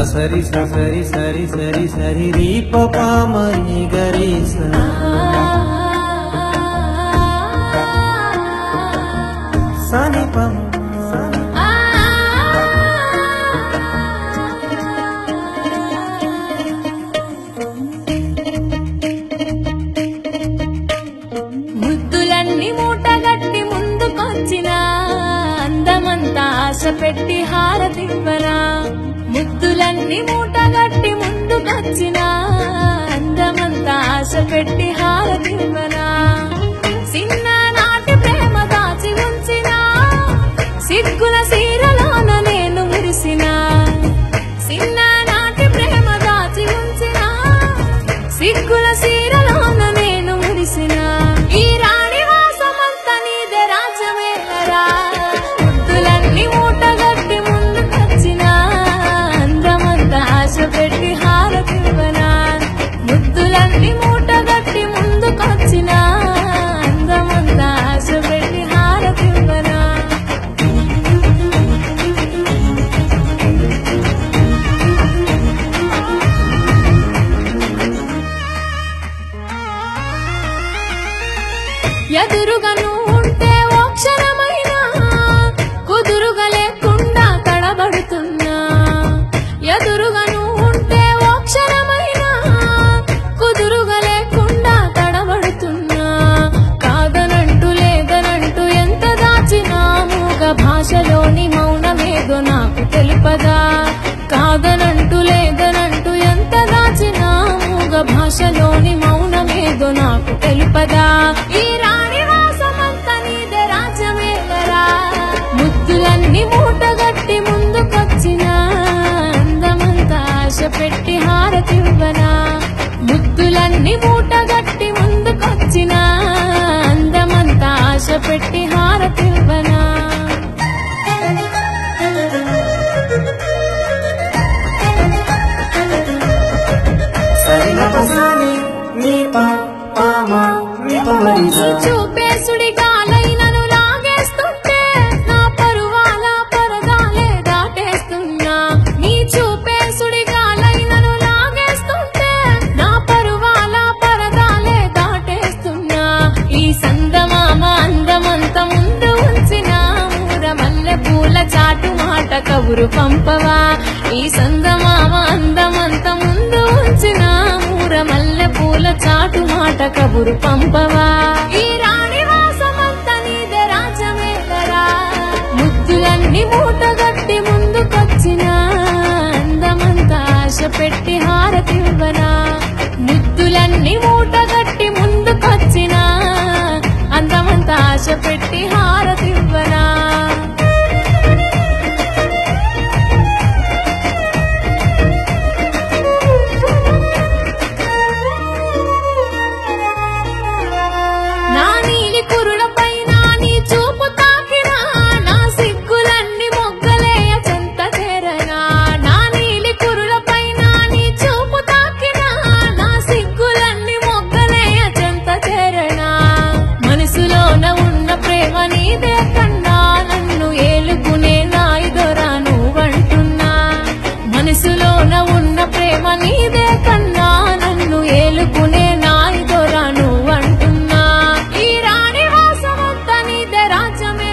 సరి సరి సరి సరి సరి రీ పపా మని గరి సని పమ ముద్దులన్నీ మూటగట్టి ముందుకొచ్చినా అందమంతా ఆశ పెట్టి హారతివ్వనా ముద్దులన్నీ మూటగట్టి ముందుకొచ్చినా అందమంతా ఆశ పెట్టి హారతివ్వనా చిన్ననాటి ప్రేమ దాచి ఉంచినా సిగ్గుల సీరలోన నేను మురిసినా చిన్ననాటి ప్రేమ దాచి ఉంచినా సిగ్గుల సీరలోన నేను మురిసినా ఈ రాణి వాసమంతా నీదే రాజ్యమేలరా ముద్దులన్నీ మూటగట్టి ముందుకొచ్చినా అందమంతా ఆశ పెట్టి హారతివ్వనా ముద్దులన్నీ మూటగట్టి ముందుకొచ్చినా అందమంతా ఆశ పెట్టి హారతివ్వనా ఎదురుగా నువ్వు ఉంటే ఓ క్షణమైనా కుదురుగా లేకుండా తడబడుతున్నా ఎదురుగా నువ్వు ఉంటే ఓ క్షణమైనా కుదురుగా లేకుండా తడబడుతున్నా కాదనంటూ లేదనంటూ ఎంత దాచినా మూగ భాషలోని మౌనమేదో నాకు తెలుపదా కాదనంటూ లేదనంటూ ఎంత దాచినా మూగ భాషలోని మౌనమేదో నాకు తెలుపదా ఈ రాణి వాసమంతా నీదే రాజ్యమేలరా ముద్దులన్నీ మూటగట్టి ముందుకొచ్చినా అందమంతా ఆశ పెట్టి హారతివ్వనా ముద్దులన్నీ మూటగట్టి ముందుకొచ్చినా అందమంతా ఆశ పెట్టి హారతివ్వనా నీ చూపేసుడి గాలైనను లాగేస్తుంటే నా పరువాల పరదాలే దాటేస్తున్నా నీ చూపేసుడి గాలైనను లాగేస్తుంటే నా పరువాల పరదాలే దాటేస్తున్నా ఈ సందమామ అందమంత ముందు ఉంచిన మూరమల్లె పూల చాటు మాట కబురు పంపవా ఈ సందమామ అందమంత ముందు ఉంచిన మూరమల్లె పూల చాటు మాట కబురు పంపవా ఈ రాణి వాసమంతా నీదే రాజ్యమేలరా ముద్దులన్నీ మూటగట్టి ముందుకొచ్చినా అందమంతా ఆశ పెట్టి హారతివ్వనా ముద్దులన్నీ మూటగట్టి ముందుకొచ్చినా అందమంతా ఆశ పెట్టి హారతివ్వనా నా నీలి కురుల పైన నీ చూపు తాకినా నా సిగ్గులన్నీ మొగ్గలేయ చెంత చేరనా నా నీలి కురుల పైన నీ చూపు తాకినా నా సిగ్గులన్నీ మొగ్గలేయ చెంత చేరనా మనసులోన ఉన్న ప్రేమ నీదే కన్నా నన్ను ఏలుకునే నాయిదొరా నువ్వంటున్నా మనసులోన ఉన్న ప్రేమ నీదే కన్నా నన్ను ఏలుకునే నాయిదొరా నువ్వంటున్నా ఈ రాణి వాసమంతా నీదే రాజ్యమే